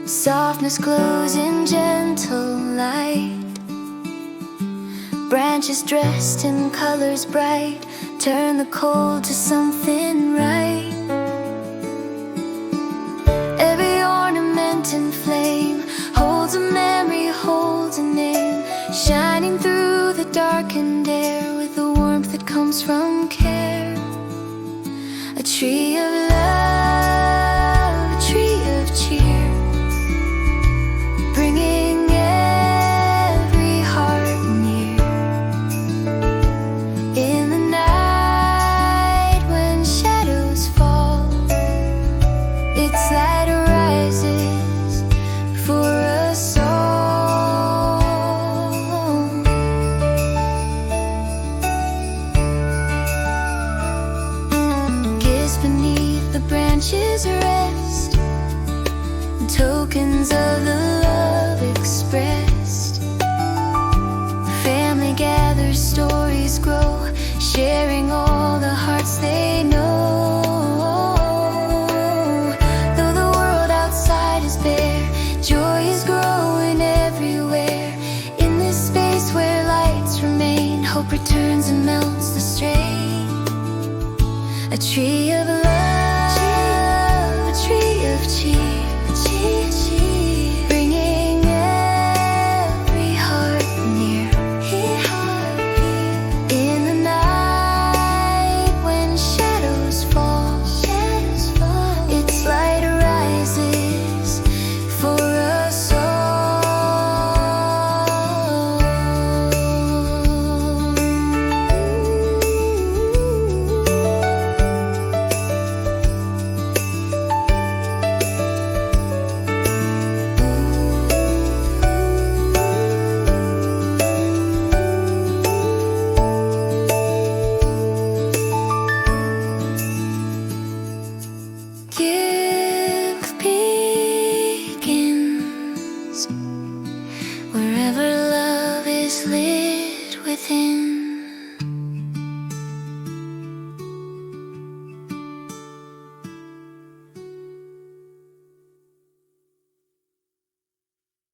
Softness glows in gentle light. Branches dressed in colors bright turn the cold to something right. Every ornament in flame holds a memory, holds a name, shining through the darkened air with the warmth that comes from care. A tree of love, a tree of cheer, bringing every heart near. In the night when shadows fall, its light rises for us all. Gifts beneath the branches rest, tokens of the love expressed. Family gathers, stories grow, sharing all the hearts they know. Though the world outside is bare, joy is growing everywhere. In this space where lights remain, hope returns and melts the strain. A tree of love, a tree of cheer, bringing every heart near. In the night when shadows fall, its light rises for us all. Gift begins wherever love is lit within.